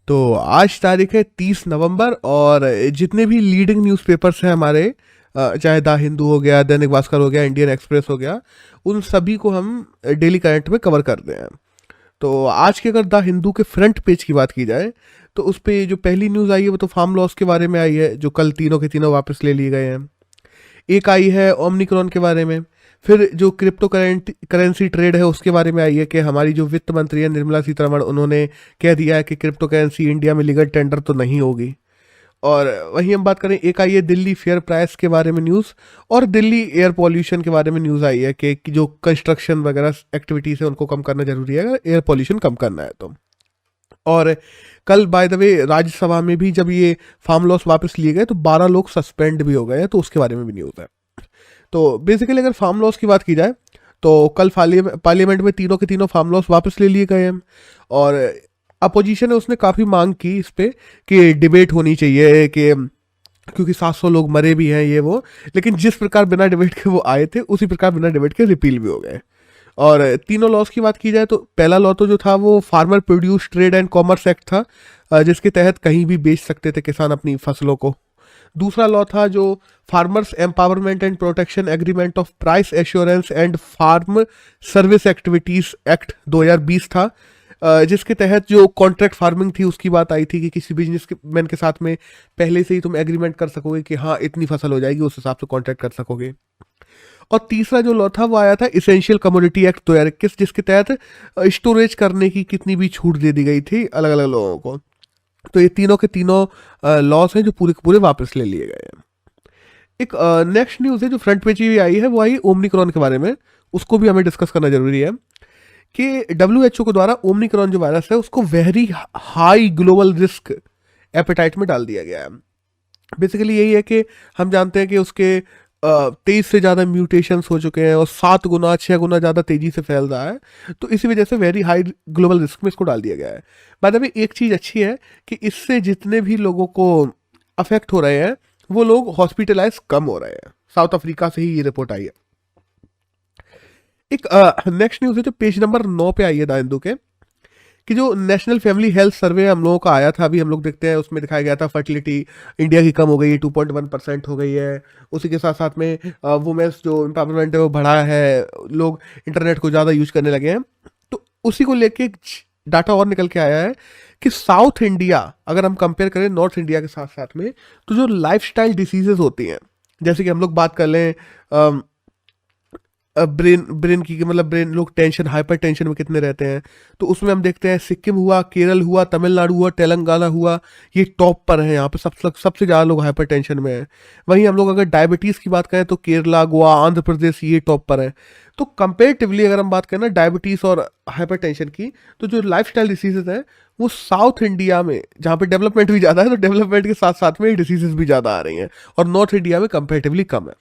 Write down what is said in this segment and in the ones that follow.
तो आज तारीख है 30 नवंबर, और जितने भी लीडिंग न्यूज़पेपर्स हैं हमारे, चाहे द हिंदू हो गया, दैनिक भास्कर हो गया, इंडियन एक्सप्रेस हो गया, उन सभी को हम डेली करंट में कवर करते हैं। तो आज के अगर द हिंदू के फ्रंट पेज की बात की जाए तो उस पे जो पहली न्यूज़ आई है वो तो फार्म लॉस के बारे में आई है, जो कल तीनों के तीनों वापस ले लिए गए हैं। एक आई है ओमनिक्रॉन के बारे में। फिर जो क्रिप्टो करेंसी ट्रेड है उसके बारे में आई है कि हमारी जो वित्त मंत्री है निर्मला सीतारमण, उन्होंने कह दिया है कि क्रिप्टो करेंसी इंडिया में लीगल टेंडर तो नहीं होगी। और वहीं हम बात करें, एक आई है दिल्ली फेयर प्राइस के बारे में न्यूज़, और दिल्ली एयर पॉल्यूशन के बारे में न्यूज़ आई है कि जो कंस्ट्रक्शन वगैरह एक्टिविटीज़ है उनको कम करना जरूरी है अगर एयर पॉल्यूशन कम करना है तो। और कल बाय द वे राज्यसभा में भी जब ये फार्म लॉस वापस लिए गए तो 12 लोग सस्पेंड भी हो गए हैं, तो उसके बारे में भी न्यूज़ है। तो बेसिकली अगर फार्म लॉस की बात की जाए तो कल पार्लियामेंट में तीनों के तीनों फार्म लॉस वापस ले लिए गए हैं। और अपोजिशन है उसने काफ़ी मांग की इस पे कि डिबेट होनी चाहिए, कि क्योंकि 700 लोग मरे भी हैं ये वो, लेकिन जिस प्रकार बिना डिबेट के वो आए थे उसी प्रकार बिना डिबेट के रिपील भी हो गए। और तीनों लॉस की बात की जाए तो पहला लॉ तो जो था वो farmer produce trade and commerce act था, जिसके तहत कहीं भी बेच सकते थे किसान अपनी फसलों को। दूसरा लॉ था जो farmers empowerment and protection agreement of price assurance and farm service activities act 2020 था, जिसके तहत जो कॉन्ट्रैक्ट फार्मिंग थी उसकी बात आई थी कि किसी बिजनेस मैन के साथ में पहले से ही तुम एग्रीमेंट कर सकोगे कि हाँ इतनी फसल हो जाएगी, उस हिसाब से कॉन्ट्रैक्ट कर सकोगे। और तीसरा जो लॉ था वो आया था इसेंशियल कमोडिटी एक्ट 2021, जिसके तहत स्टोरेज करने की कितनी भी छूट दे दी गई थी अलग अलग लोगों को। तो ये तीनों के तीनों लॉस हैं जो पूरे के पूरे वापस ले लिए गए हैं। एक नेक्स्ट न्यूज़ है जो फ्रंट पेज भी आई है, वो आई ओमनिक्रॉन के बारे में। उसको भी हमें डिस्कस करना जरूरी है कि WHO के द्वारा ओमनिक्रॉन जो वायरस है उसको very high global risk appetite में डाल दिया गया है। बेसिकली यही है कि हम जानते हैं कि उसके 23 से ज़्यादा म्यूटेशंस हो चुके हैं और 6 गुना ज़्यादा तेज़ी से फैल रहा है, तो इसी वजह से वेरी हाई ग्लोबल रिस्क में इसको डाल दिया गया है। बाद में एक चीज़ अच्छी है कि इससे जितने भी लोगों को अफेक्ट हो रहे हैं वो लोग हॉस्पिटलाइज कम हो रहे हैं। साउथ अफ्रीका से ही ये रिपोर्ट आई है। एक नेक्स्ट न्यूज़ है जो पेज नंबर 9 पे आई है द हिंदू के, कि जो नेशनल फैमिली हेल्थ सर्वे हम लोगों का आया था, अभी हम लोग देखते हैं उसमें दिखाया गया था फर्टिलिटी इंडिया की कम हो गई है, 2.1% हो गई है। उसी के साथ साथ में वुमेन्स जो एम्पावरमेंट है वो बढ़ा है, लोग इंटरनेट को ज़्यादा यूज करने लगे हैं। तो उसी को लेके एक डाटा और निकल के आया है कि साउथ इंडिया अगर हम कंपेयर करें नॉर्थ इंडिया के साथ साथ में, तो जो लाइफस्टाइल डिसीजेज होती हैं, जैसे कि हम लोग बात कर लें ब्रेन की, मतलब ब्रेन लोग टेंशन हाइपर टेंशन में कितने रहते हैं, तो उसमें हम देखते हैं सिक्किम हुआ, केरल हुआ, तमिलनाडु हुआ, तेलंगाना हुआ, ये टॉप पर है। यहाँ पे सबसे ज़्यादा लोग हाइपर टेंशन में हैं। वहीं हम लोग अगर डायबिटीज़ की बात करें तो केरला, गोवा, आंध्र प्रदेश ये टॉप पर है। तो कंपेरेटिवली अगर हम बात करें ना डायबिटीज़ और हाइपर टेंशन की, तो जो लाइफ स्टाइल डिसीजेज हैं वो साउथ इंडिया में, जहाँ पे डेवलपमेंट भी ज़्यादा है, तो डेवलपमेंट के साथ साथ में डिसीजेज भी ज़्यादा आ रही हैं, और नॉर्थ इंडिया में कंपेरेटिवली कम है।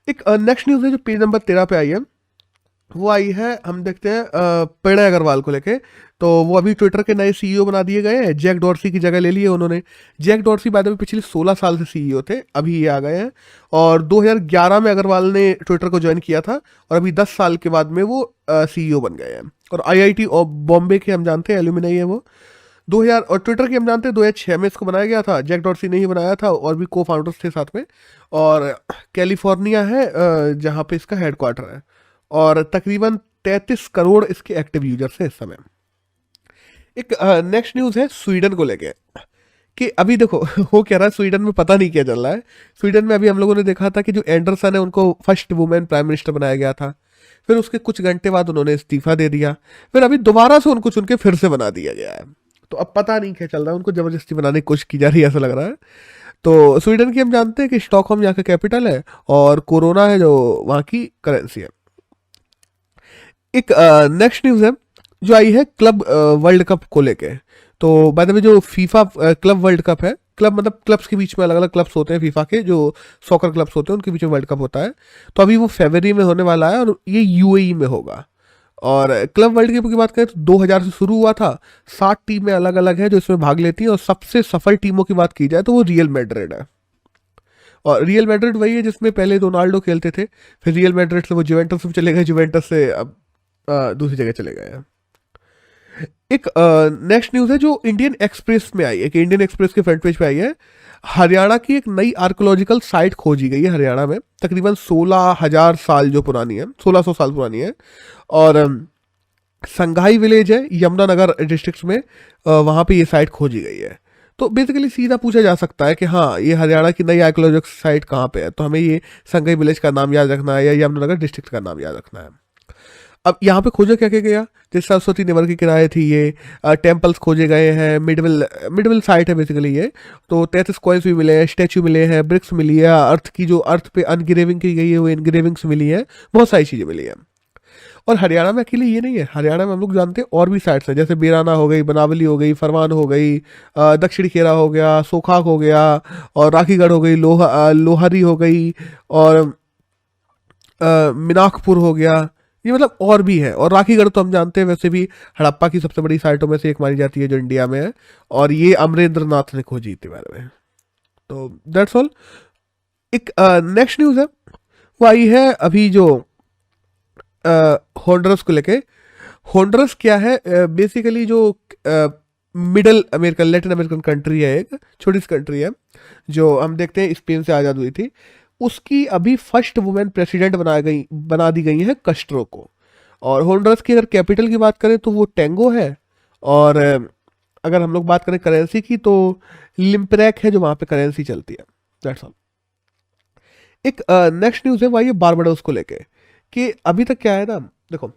एक नेक्स्ट न्यूज़ है जो पेज नंबर 13 पे आई है, वो आई है, हम देखते हैं प्रणय अग्रवाल को लेके। तो वो अभी ट्विटर के नए CEO बना दिए गए हैं, जैक डॉर्सी की जगह ले ली है उन्होंने। जैक डॉर्सी बाद में पिछले 16 साल से CEO थे, अभी ये आ गए हैं। और 2011 में अग्रवाल ने ट्विटर को ज्वाइन किया था, और अभी 10 साल के बाद में वो CEO बन गए हैं। और IIT और बॉम्बे के हम जानते हैं एल्यूमिनाई है वो। 2000 और ट्विटर की हम जानते हैं 2006 में इसको बनाया गया था, जैक डॉर्सी ने ही बनाया था, और भी को फाउंडर्स थे साथ में। और कैलिफोर्निया है जहाँ पे इसका हेडक्वार्टर है, और तकरीबन 33 करोड़ इसके एक्टिव यूजर्स हैं इस समय। एक नेक्स्ट न्यूज़ है स्वीडन को लेके, कि अभी देखो वो कह रहा है स्वीडन में पता नहीं क्या चल रहा है। स्वीडन में अभी हम लोगों ने देखा था कि जो एंडरसन है उनको फर्स्ट वुमेन प्राइम मिनिस्टर बनाया गया था, फिर उसके कुछ घंटे बाद उन्होंने इस्तीफा दे दिया, फिर अभी दोबारा से उनको चुन के फिर से बना दिया गया है। तो अब पता नहीं क्या चल रहा है, उनको जबरदस्ती बनाने की कोशिश की जा रही है ऐसा लग रहा है। तो स्वीडन की हम जानते हैं कि स्टॉकहोम यहाँ का कैपिटल है, और कोरोना है जो वहाँ की करेंसी है। एक नेक्स्ट न्यूज़ है जो आई है क्लब वर्ल्ड कप को लेके। तो बाय द वे जो फीफा क्लब वर्ल्ड कप है, क्लब मतलब क्लब्स के बीच में अलग अलग क्लब्स होते हैं, फीफा के जो सॉकर क्लब्स होते हैं उनके बीच में वर्ल्ड कप होता है। तो अभी वो फरवरी में होने वाला है, और ये UAE में होगा। और क्लब वर्ल्ड कप की बात करें तो 2000 से शुरू हुआ था, 60 टीमें अलग अलग हैं जो इसमें भाग लेती हैं, और सबसे सफल टीमों की बात की जाए तो वो रियल मैड्रिड है। और रियल मैड्रिड वही है जिसमें पहले रोनाल्डो खेलते थे, फिर रियल मैड्रिड से वो जुवेंटस में चले गए, जुवेंटस से अब दूसरी जगह चले गए हैं। एक नेक्स्ट न्यूज़ है जो इंडियन एक्सप्रेस में आई है, कि इंडियन एक्सप्रेस के फ्रंट पेज पे आई है। हरियाणा की एक नई आर्कोलॉजिकल साइट खोजी गई है हरियाणा में, तकरीबन 16,000 साल जो पुरानी है, 1600 साल पुरानी है। और संघाई विलेज है यमुनानगर डिस्ट्रिक्ट में, वहाँ पे ये साइट खोजी गई है। तो बेसिकली सीधा पूछा जा सकता है कि हाँ ये हरियाणा की नई आर्कोलॉजिकल साइट कहाँ पे है, तो हमें ये संघाई विलेज का नाम याद रखना है या यमुनानगर डिस्ट्रिक्ट का नाम याद रखना है। अब यहाँ पे खोजा क्या क्या गया, जैसे सरस्वती नगर की किनारे थी ये, टेम्पल्स खोजे गए हैं, मिडविल साइट है बेसिकली ये। तो 33 कॉइन्स भी मिले हैं, स्टैचू मिले हैं, ब्रिक्स मिली है, अर्थ की जो अर्थ पे अनग्रेविंग की गई है वो इनग्रेविंग्स मिली है, बहुत सारी चीज़ें मिली हैं। और हरियाणा में अकेले ये नहीं है, हरियाणा में हम लोग जानते हैं और भी साइट्स हैं, जैसे बीराना हो गई, बनावली हो गई, फरमान हो गई, दक्षिणी खेरा हो गया, सोखाक हो गया, और राखीगढ़ हो गई, लोहारी हो गई, और मिनाकपुर हो गया। ये मतलब और भी है। और राखीगढ़ तो हम जानते हैं वैसे भी हड़प्पा की सबसे बड़ी साइटों में से एक मानी जाती है जो इंडिया में है, और ये अमरेंद्र नाथ ने खोजी थी बारे में। तो दैट्स ऑल। एक नेक्स्ट न्यूज़ है वो आई है अभी जो होंडरस को लेके। होंडरस क्या है, बेसिकली जो middle American, Latin American country है, एक छोटी सी कंट्री है जो हम देखते हैं स्पेन से आज़ाद हुई थी। उसकी अभी फर्स्ट वुमेन प्रेसिडेंट बना दी गई है कस्ट्रो को। और होंडरस की अगर कैपिटल की बात करें तो वो टेंगो है। और अगर हम लोग बात करें करेंसी की तो लिम्परैक है जो वहाँ पे करेंसी चलती है। That's all. एक नेक्स्ट न्यूज़ है वही बारबाडोस को लेके, कि अभी तक क्या है ना, देखो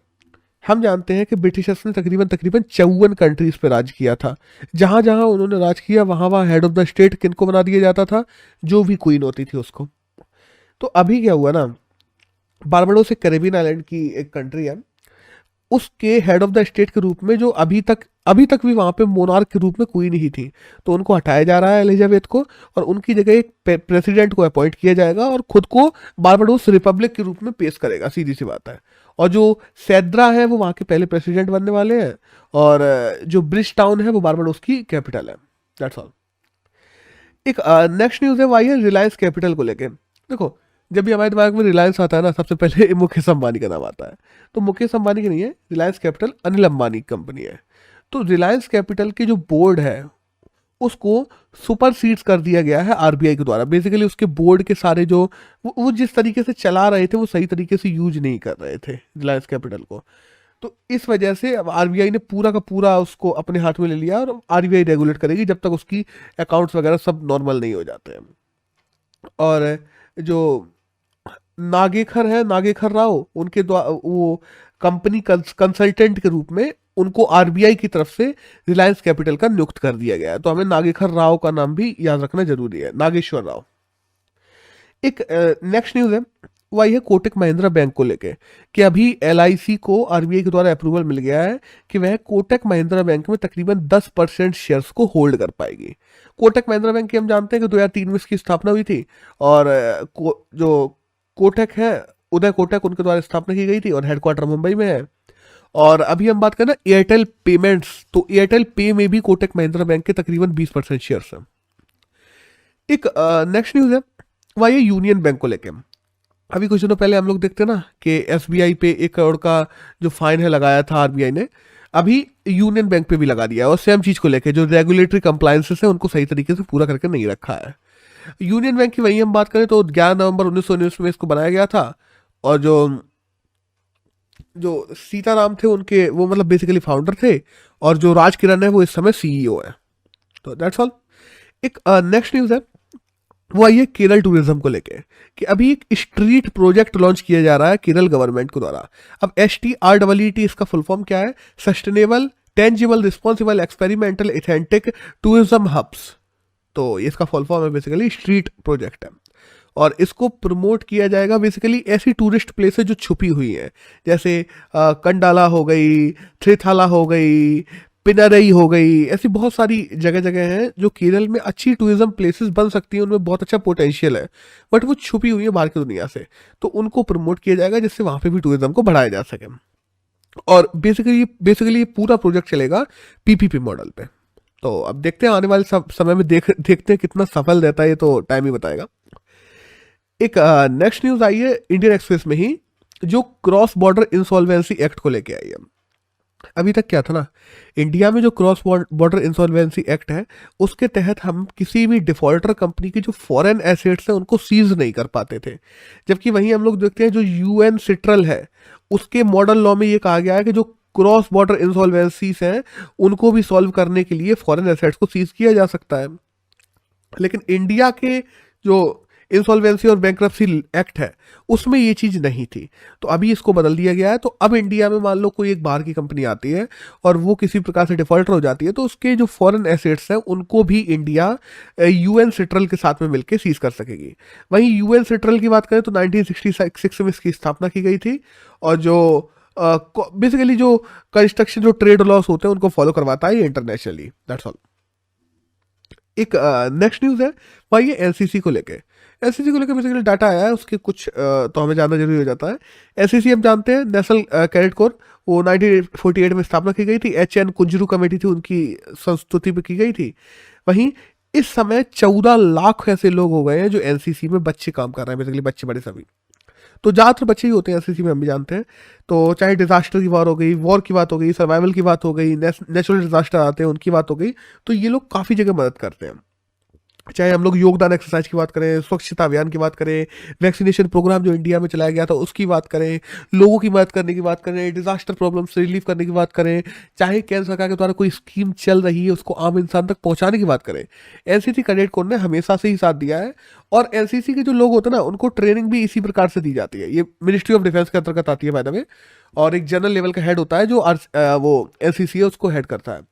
हम जानते हैं कि ब्रिटिशर्स ने तकरीबन 54 कंट्रीज पे राज किया था। जहाँ जहाँ उन्होंने राज किया वहाँ वहाँ हेड ऑफ द स्टेट किनको बना दिया जाता था, जो भी क्वीन होती थी उसको। तो अभी क्या हुआ ना, बारबाडोस एक कैरेबियन आइलैंड की एक कंट्री है, उसके हेड ऑफ द स्टेट के रूप में जो अभी तक भी वहाँ पे मोनार्क के रूप में क्वीन ही थी, तो उनको हटाया जा रहा है एलिजाबेथ को, और उनकी जगह एक प्रेसिडेंट को अपॉइंट किया जाएगा और खुद को बारबाडोस रिपब्लिक के रूप में पेश करेगा, सीधी सी बात है। और जो सैद्रा है वो वहाँ के पहले प्रेसिडेंट बनने वाले हैं, और जो ब्रिज टाउन है वो बारबाडोस की कैपिटल है। That's all. एक नेक्स्ट न्यूज़ है वो आई है रिलायंस कैपिटल को लेके। देखो जब भी हमारे दिमाग में रिलायंस आता है ना, सबसे पहले मुकेश अंबानी का नाम आता है। तो मुकेश अंबानी की नहीं है, रिलायंस कैपिटल अनिल अंबानी की कंपनी है। तो रिलायंस कैपिटल के जो बोर्ड है उसको सुपर सीड्स कर दिया गया है आरबीआई के द्वारा। बेसिकली उसके बोर्ड के सारे जो वो जिस तरीके से चला रहे थे वो सही तरीके से यूज नहीं कर रहे थे रिलायंस कैपिटल को। तो इस वजह से अब आरबीआई ने पूरा का पूरा उसको अपने हाथ में ले लिया, और आरबीआई रेगुलेट करेगी जब तक उसकी अकाउंट्स वगैरह सब नॉर्मल नहीं हो जाते हैं। और जो नागेकर है, नागेकर राव, उनके द्वारा वो कंपनी कंसल्टेंट के रूप में उनको आरबीआई की तरफ से रिलायंस कैपिटल का नियुक्त कर दिया गया है। तो हमें नागेकर राव का नाम भी याद रखना जरूरी है, नागेश्वर राव। एक नेक्स्ट न्यूज़ है वो आई है कोटक महिंद्रा बैंक को लेके, कि अभी एलआईसी को आरबीआई के द्वारा अप्रूवल मिल गया है कि वह कोटक महिंद्रा बैंक में तकरीबन 10% शेयर्स को होल्ड कर पाएगी। कोटक महिंद्रा बैंक की हम जानते हैं कि 2003 में इसकी स्थापना हुई थी, और जो कोटक है, उदय कोटक, उनके द्वारा स्थापना की गई थी, और हेडक्वार्टर मुंबई में है। और अभी हम बात करें ना एयरटेल पेमेंट्स, तो एयरटेल पे में भी कोटक महिंद्रा बैंक के तकरीबन 20% शेयर्स हैं। एक नेक्स्ट न्यूज़ है वह ये यूनियन बैंक को लेके। अभी कुछ दिनों पहले हम लोग देखते ना कि एसबीआई पे 1 करोड़ का जो फाइन है लगाया था आरबीआई ने, अभी यूनियन बैंक पे भी लगा दिया है, और सेम चीज़ को लेके जो रेगुलेटरी कंप्लायंसेस है उनको सही तरीके से पूरा करके नहीं रखा है। यूनियन बैंक की वहीं हम बात करें तो 11 नवंबर 1919 में इसको बनाया गया था, और जो जो सीताराम थे उनके वो मतलब बेसिकली फाउंडर थे, और जो राज किरण है वो इस समय सीईओ है। तो दैट्स ऑल। एक नेक्स्ट न्यूज़ है वो आई है केरल टूरिज्म को लेके, कि अभी एक स्ट्रीट प्रोजेक्ट लॉन्च किया जा रहा है केरल गवर्नमेंट के द्वारा। अब STREET इसका फुल फॉर्म क्या है, sustainable tangible responsible experimental authentic tourism hubs. तो इसका फुल फॉर्म है बेसिकली स्ट्रीट प्रोजेक्ट है, और इसको प्रमोट किया जाएगा बेसिकली ऐसी टूरिस्ट प्लेसेस जो छुपी हुई हैं, जैसे कंडाला हो गई, थ्रेथाला हो गई, पिनरई हो गई, ऐसी बहुत सारी जगह जगह हैं जो केरल में अच्छी टूरिज्म प्लेसेस बन सकती हैं, उनमें बहुत अच्छा पोटेंशियल है, बट वो छुपी हुई है बाहर की दुनिया से। तो उनको प्रमोट किया जाएगा जिससे वहाँ पे भी टूरिज्म को बढ़ाया जा सके। और बेसिकली ये पूरा प्रोजेक्ट चलेगा पीपीपी मॉडल पे। तो अब देखते हैं आने वाले समय में देखते हैं कितना सफल रहता है, ये तो टाइम ही बताएगा। एक नेक्स्ट न्यूज़ आई है इंडियन एक्सप्रेस में ही, जो क्रॉस बॉर्डर इंसॉल्वेंसी एक्ट को लेके आई है। अभी तक क्या था ना, इंडिया में जो क्रॉस बॉर्डर इंसॉल्वेंसी एक्ट है, उसके तहत हम किसी भी डिफॉल्टर कंपनी की जो फॉरेन एसेट्स हैं उनको सीज नहीं कर पाते थे। जबकि वहीं हम लोग देखते हैं जो यूएन सिट्रल है, उसके मॉडल लॉ में ये कहा गया है कि जो क्रॉस बॉर्डर इंसॉल्वेंसीज हैं उनको भी सॉल्व करने के लिए फॉरेन एसेट्स को सीज किया जा सकता है। लेकिन इंडिया के जो इंसॉल्वेंसी और बैंक्रप्सी एक्ट है उसमें ये चीज़ नहीं थी, तो अभी इसको बदल दिया गया है। तो अब इंडिया में मान लो कोई एक बाहर की कंपनी आती है और वो किसी प्रकार से डिफॉल्टर हो जाती है, तो उसके जो फॉरेन एसेट्स हैं उनको भी इंडिया यूएन सिट्रल के साथ में मिलकर सीज कर सकेगी। वहीं यूएन सिट्रल की बात करें तो 1966 में इसकी स्थापना की गई थी, और जो बेसिकली जो कंस्ट्रक्शन जो ट्रेड लॉस होते हैं उनको फॉलो करवाता है इंटरनेशनली। That's all. एक नेक्स्ट न्यूज़ है भाई, ये एनसीसी को लेके। एनसीसी को लेकर बेसिकली डाटा आया है, उसके कुछ तो हमें जानना जरूरी हो जाता है। एनसीसी हम जानते हैं नेशनल कैडेट कोर, वो 1948 में स्थापना की गई थी। एचएन कुंजरू कमेटी थी, उनकी संस्तुति पे की गई थी। वहीं इस समय 14 लाख ऐसे लोग हो गए हैं जो एनसीसी में बच्चे काम कर रहे हैं, बेसिकली बच्चे बड़े सभी। तो ज़्यादातर बच्चे ही होते हैं एनसीसी में, हम भी जानते हैं। तो चाहे डिजास्टर की बात हो गई, वॉर की बात हो गई, सर्वाइवल की बात हो गई, नेचुरल डिजास्टर आते हैं उनकी बात हो गई, तो ये लोग काफ़ी जगह मदद करते हैं। चाहे हम लोग योगदान एक्सरसाइज की बात करें, स्वच्छता अभियान की बात करें, वैक्सीनेशन प्रोग्राम जो इंडिया में चलाया गया था उसकी बात करें, लोगों की मदद करने की बात करें, डिजास्टर प्रॉब्लम से रिलीफ करने की बात करें, चाहे केंद्र सरकार के द्वारा कोई स्कीम चल रही है उसको आम इंसान तक पहुंचाने की बात करें, एनसीसी कैडेट कोर ने हमेशा से ही साथ दिया है। और एनसीसी के जो लोग होते हैं ना, उनको ट्रेनिंग भी इसी प्रकार से दी जाती है। ये मिनिस्ट्री ऑफ डिफेंस के अंतर्गत आती है बाय द वे, और एक जनरल लेवल का हेड होता है जो वो एनसीसी है उसको हेड करता है।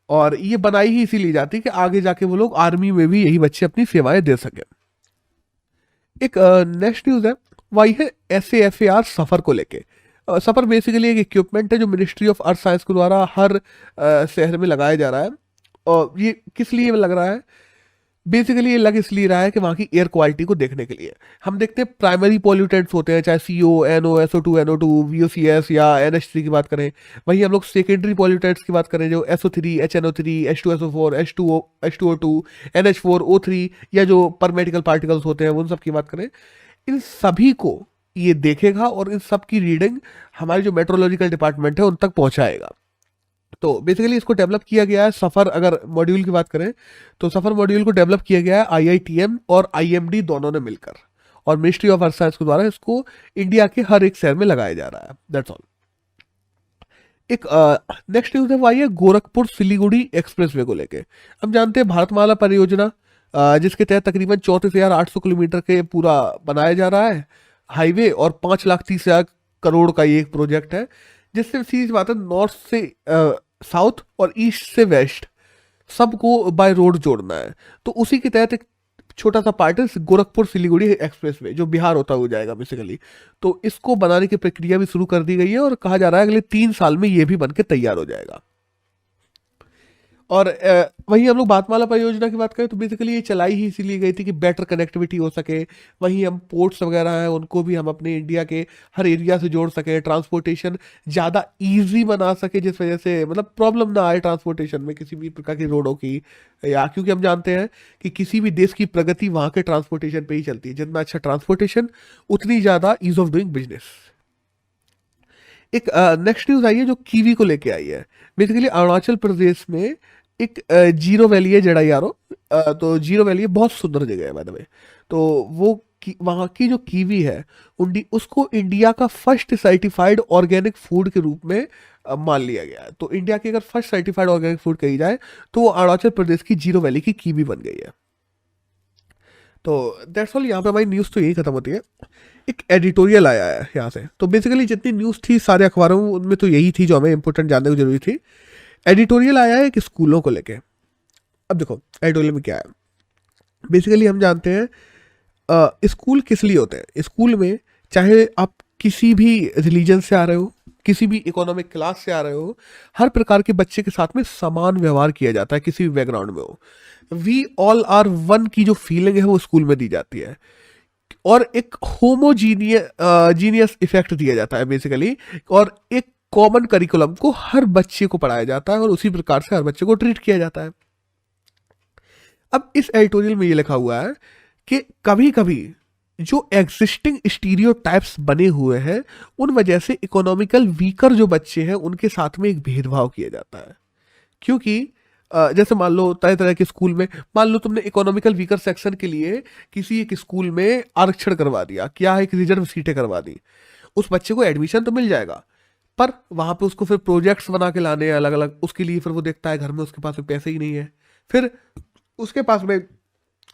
और ये बनाई ही इसीलिए जाती है कि आगे जाके वो लोग आर्मी में भी यही बच्चे अपनी सेवाएं दे सके। एक नेक्स्ट न्यूज है, वही है SAFAR सफर को लेके। सफर बेसिकली एक इक्विपमेंट है जो मिनिस्ट्री ऑफ अर्थ साइंस के द्वारा हर शहर में लगाया जा रहा है। और ये किस लिए लग रहा है? बेसिकली ये लग इसलिए रहा है कि वहाँ की एयर क्वालिटी को देखने के लिए। हम देखते हैं प्राइमरी पॉल्यूटेंट्स होते हैं, चाहे CO, NO, SO2, NO2, VOCs या NH3 की बात करें। वहीं हम लोग सेकेंडरी पॉल्यूटेंट्स की बात करें जो SO3, HNO3, H2SO4, H2O2, NH4, O3 या जो परमेटिकल पार्टिकल्स होते हैं उन सब की बात करें, इन सभी को ये देखेगा और इन सब की रीडिंग हमारे जो मेट्रोलॉजिकल डिपार्टमेंट है उन तक पहुँचाएगा। तो बेसिकली इसको डेवलप किया गया है सफ़र, अगर मॉड्यूल की बात करें तो सफ़र मॉड्यूल को डेवलप किया गया है IITM और IMD दोनों ने मिलकर, और मिनिस्ट्री ऑफ अर्थ साइंस के द्वारा इसको इंडिया के हर एक शहर में लगाया जा रहा है। That's all. एक नेक्स्ट न्यूज़ है वो आई है गोरखपुर सिलीगुड़ी एक्सप्रेसवे को लेके। हम जानते हैं भारतमाला परियोजना, जिसके तहत तकरीबन 34,800 किलोमीटर के पूरा बनाया जा रहा है हाईवे, और 5,30,000 करोड़ का ये एक प्रोजेक्ट है, जिससे सीधी बात है नॉर्थ से साउथ और ईस्ट से वेस्ट सबको बाय रोड जोड़ना है। तो उसी के तहत एक छोटा सा पार्ट है गोरखपुर सिलीगुड़ी एक्सप्रेसवे, जो बिहार होता हुआ जाएगा बेसिकली। तो इसको बनाने की प्रक्रिया भी शुरू कर दी गई है और कहा जा रहा है अगले 3 साल में ये भी बन के तैयार हो जाएगा। और वहीं हम लोग बातमाला परियोजना की बात करें तो बेसिकली ये चलाई ही इसीलिए गई थी कि बेटर कनेक्टिविटी हो सके। वहीं हम पोर्ट्स वगैरह हैं उनको भी हम अपने इंडिया के हर एरिया से जोड़ सके, ट्रांसपोर्टेशन ज़्यादा इजी बना सके, जिस वजह से मतलब प्रॉब्लम ना आए ट्रांसपोर्टेशन में किसी भी प्रकार की रोडों की, या क्योंकि हम जानते हैं कि किसी भी देश की प्रगति वहाँ के ट्रांसपोर्टेशन पे ही चलती है। जितना अच्छा ट्रांसपोर्टेशन उतनी ज़्यादा ईज ऑफ डूइंग बिजनेस। एक नेक्स्ट न्यूज़ आई है जो कीवी को लेके आई है। बेसिकली अरुणाचल प्रदेश में एक जीरो वैली है, जड़ायारो। तो जीरो वैली है, बहुत सुंदर जगह है बाय द वे। तो वो वहाँ की जो कीवी है उसको इंडिया का फर्स्ट सर्टिफाइड ऑर्गेनिक फूड के रूप में मान लिया गया है। तो इंडिया की अगर फर्स्ट सर्टिफाइड ऑर्गेनिक फूड कही जाए तो वो अरुणाचल प्रदेश की जीरो वैली की कीवी बन गई है। तो दैट्स ऑल, यहाँ पे हमारी न्यूज़ तो यही खत्म होती है। एक एडिटोरियल आया है यहाँ से। तो बेसिकली जितनी न्यूज़ थी सारे अखबारों में उनमें तो यही थी जो हमें इंपॉर्टेंट जानने की जरूरी थी। एडिटोरियल आया है कि स्कूलों को लेके। अब देखो एडिटोरियल में क्या है। बेसिकली हम जानते हैं स्कूल किस लिए होते हैं। स्कूल में चाहे आप किसी भी रिलीजन से आ रहे हो, किसी भी इकोनॉमिक क्लास से आ रहे हो, हर प्रकार के बच्चे के साथ में समान व्यवहार किया जाता है, किसी भी बैकग्राउंड में हो। वी ऑल आर वन की जो फीलिंग है वो स्कूल में दी जाती है, और एक होमोजीनियस इफेक्ट दिया जाता है बेसिकली, और एक कॉमन करिकुलम को हर बच्चे को पढ़ाया जाता है और उसी प्रकार से हर बच्चे को ट्रीट किया जाता है। अब इस एडिटोरियल में ये लिखा हुआ है कि कभी कभी जो एग्जिस्टिंग स्टीरियोटाइप्स बने हुए हैं उन वजह से इकोनॉमिकल वीकर जो बच्चे हैं उनके साथ में एक भेदभाव किया जाता है। क्योंकि जैसे मान लो तरह तरह के स्कूल में, मान लो तुमने इकोनॉमिकल वीकर सेक्शन के लिए किसी एक स्कूल में आरक्षण करवा दिया, क्या एक रिजर्व सीटें करवा दी, उस बच्चे को एडमिशन तो मिल जाएगा, पर वहां पे उसको फिर प्रोजेक्ट्स बना के लाने हैं अलग अलग, उसके लिए फिर वो देखता है घर में उसके पास में पैसे ही नहीं है, फिर उसके पास में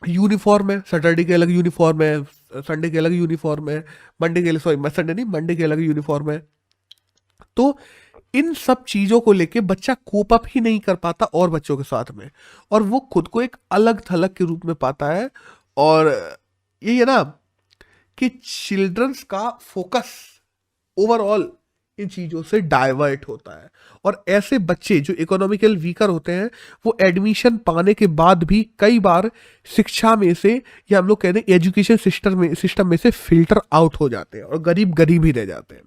यूनिफॉर्म है, सैटरडे के अलग यूनिफॉर्म है, संडे के अलग यूनिफॉर्म है, मंडे के लिए, सॉरी संडे नहीं, मंडे के अलग यूनिफॉर्म है। तो इन सब चीजों को लेके बच्चा कोप अप ही नहीं कर पाता और बच्चों के साथ में, और वो खुद को एक अलग थलग के रूप में पाता है। और यही है ना कि चिल्ड्रंस का फोकस ओवरऑल इन चीजों से डाइवर्ट होता है, और ऐसे बच्चे जो इकोनॉमिकल वीकर होते हैं वो एडमिशन पाने के बाद भी कई बार शिक्षा में से, या हम लोग कहते हैं एजुकेशन सिस्टम में से फिल्टर आउट हो जाते हैं और गरीब गरीब ही रह जाते हैं।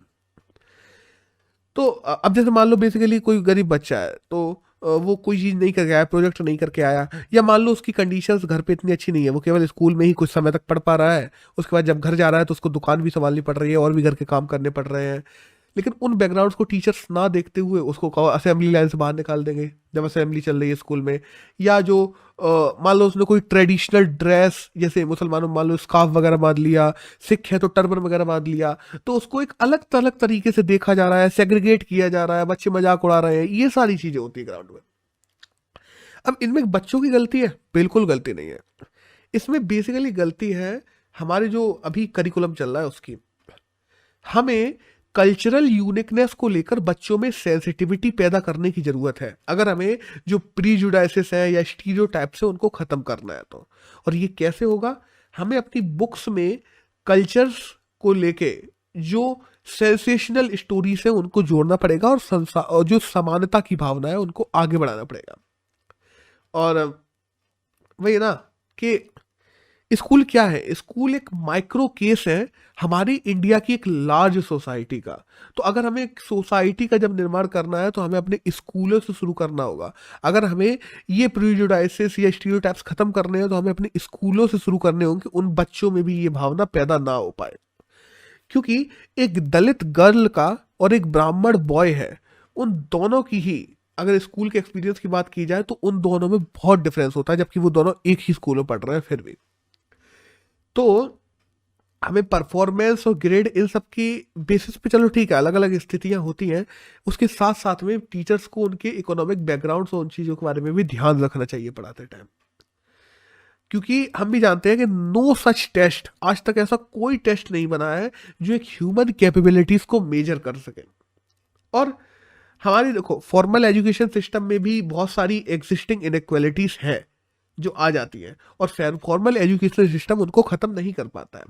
तो अब जैसे मान लो बेसिकली कोई गरीब बच्चा है, तो वो कोई चीज़ नहीं करके आया, प्रोजेक्ट नहीं करके आया, या मान लो उसकी कंडीशंस घर पे इतनी अच्छी नहीं है, वो केवल स्कूल में ही कुछ समय तक पढ़ पा रहा है, उसके बाद जब घर जा रहा है तो उसको दुकान भी संभालनी पड़ रही है और भी घर के काम करने पड़ रहे हैं, लेकिन उन बैकग्राउंड्स को टीचर्स ना देखते हुए उसको असेंबली लाइन से बाहर निकाल देंगे जब असेंबली चल रही है स्कूल में। या जो मान लो उसने कोई ट्रेडिशनल ड्रेस, जैसे मुसलमानों मान लो स्कार्फ वगैरह बांध लिया, सिख है तो टर्बन वगैरह बांध लिया, तो उसको एक अलग अलग तरीके से देखा जा रहा है, सेग्रीगेट किया जा रहा है, बच्चे मजाक उड़ा रहे हैं, ये सारी चीजें होती है ग्राउंड में। अब इनमें बच्चों की गलती है? बिल्कुल गलती नहीं है। इसमें बेसिकली गलती है हमारे जो अभी करिकुलम चल रहा है उसकी। हमें कल्चरल यूनिकनेस को लेकर बच्चों में सेंसिटिविटी पैदा करने की जरूरत है, अगर हमें जो प्रीजुडाइसिस है या स्टीरियोटाइप्स है उनको खत्म करना है तो। और ये कैसे होगा? हमें अपनी बुक्स में कल्चर्स को लेके जो सेंसेशनल स्टोरीज है उनको जोड़ना पड़ेगा, और जो समानता की भावना है उनको आगे बढ़ाना पड़ेगा। और वही ना कि स्कूल क्या है? स्कूल एक माइक्रो केस है हमारी इंडिया की एक लार्ज सोसाइटी का। तो अगर हमें एक सोसाइटी का जब निर्माण करना है तो हमें अपने स्कूलों से शुरू करना होगा। अगर हमें ये प्रीजुडाइसिस या स्टीरियोटाइप्स खत्म करने हैं तो हमें अपने स्कूलों से शुरू करने होंगे, उन बच्चों में भी ये भावना पैदा ना हो पाए। क्योंकि एक दलित गर्ल का और एक ब्राह्मण बॉय है, उन दोनों की ही अगर स्कूल के एक्सपीरियंस की बात की जाए तो उन दोनों में बहुत डिफरेंस होता है, जबकि वो दोनों एक ही स्कूल में पढ़ रहे हैं फिर भी। तो हमें परफॉर्मेंस और ग्रेड इन सब की बेसिस पे, चलो ठीक है अलग अलग स्थितियां होती हैं, उसके साथ साथ में टीचर्स को उनके इकोनॉमिक बैकग्राउंड और उन चीज़ों के बारे में भी ध्यान रखना चाहिए पढ़ाते टाइम। क्योंकि हम भी जानते हैं कि नो सच टेस्ट, आज तक ऐसा कोई टेस्ट नहीं बना है जो एक ह्यूमन कैपेबिलिटीज को मेजर कर सके। और हमारी देखो फॉर्मल एजुकेशन सिस्टम में भी बहुत सारी एग्जिस्टिंग इनइक्वालिटीज है जो आ जाती है, और फॉर्मल एजुकेशन सिस्टम उनको खत्म नहीं कर पाता है।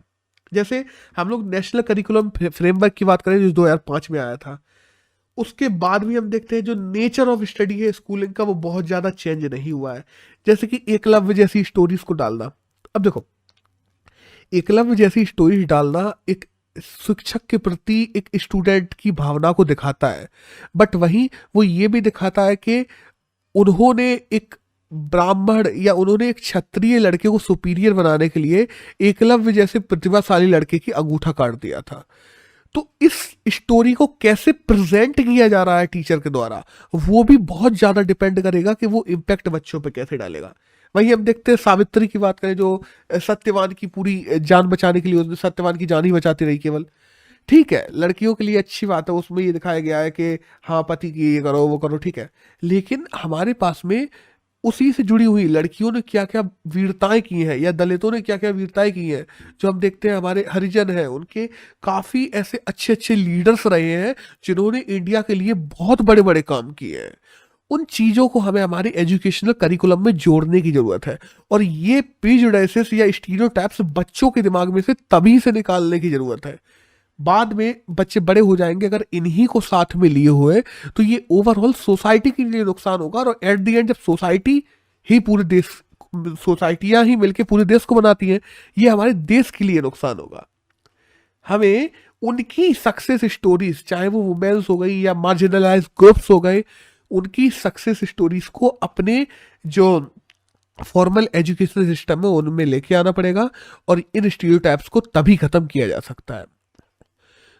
जैसे हम लोग नेशनल करिकुलम फ्रेमवर्क की बात करें जो 2005 में आया था, उसके बाद भी हम देखते हैं जो नेचर ऑफ स्टडी है स्कूलिंग का वो बहुत ज़्यादा चेंज नहीं हुआ है। जैसे कि एकलव्य जैसी स्टोरीज को डालना, अब देखो एकलव्य जैसी स्टोरीज डालना एक शिक्षक के प्रति एक स्टूडेंट की भावना को दिखाता है, बट वहीं वो ये भी दिखाता है कि उन्होंने एक ब्राह्मण या उन्होंने एक क्षत्रिय लड़के को सुपीरियर बनाने के लिए एकलव्य जैसे प्रतिभाशाली लड़के की अंगूठा काट दिया था। तो इस स्टोरी को कैसे प्रेजेंट किया जा रहा है टीचर के द्वारा, वो भी बहुत ज्यादा डिपेंड करेगा कि वो इम्पैक्ट बच्चों पे कैसे डालेगा। वहीं हम देखते हैं सावित्री की बात करें, जो सत्यवान की पूरी जान बचाने के लिए उसने सत्यवान की जान ही बचाती रही केवल। ठीक है लड़कियों के लिए अच्छी बात है, उसमें ये दिखाया गया है कि हाँ पति की ये करो वो करो, ठीक है, लेकिन हमारे पास में उसी से जुड़ी हुई लड़कियों ने क्या क्या वीरताएं की हैं या दलितों ने क्या क्या वीरताएं की हैं, जो हम देखते हैं हमारे हरिजन हैं उनके काफ़ी ऐसे अच्छे अच्छे लीडर्स रहे हैं जिन्होंने इंडिया के लिए बहुत बड़े बड़े काम किए हैं। उन चीज़ों को हमें हमारे एजुकेशनल करिकुलम में जोड़ने की ज़रूरत है, और ये प्रीजुडाइसिस या स्टीरियोटाइप्स बच्चों के दिमाग में से तभी से निकालने की ज़रूरत है। बाद में बच्चे बड़े हो जाएंगे अगर इन्हीं को साथ में लिए हुए, तो ये ओवरऑल सोसाइटी के लिए नुकसान होगा, और एट द एंड जब सोसाइटी ही पूरे देश, सोसाइटियां ही मिलके पूरे देश को बनाती हैं, ये हमारे देश के लिए नुकसान होगा। हमें उनकी सक्सेस स्टोरीज, चाहे वो वुमेन्स हो गई या मार्जिनलाइज ग्रुप्स हो गए, उनकी सक्सेस स्टोरीज को अपने जो फॉर्मल एजुकेशन सिस्टम में उनमें लेके आना पड़ेगा और इन स्टीरियोटाइप्स को तभी खत्म किया जा सकता है।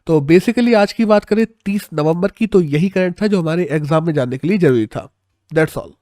तो बेसिकली आज की बात करें 30 नवंबर की, तो यही करंट था जो हमारे एग्जाम में जानने के लिए जरूरी था। That's all.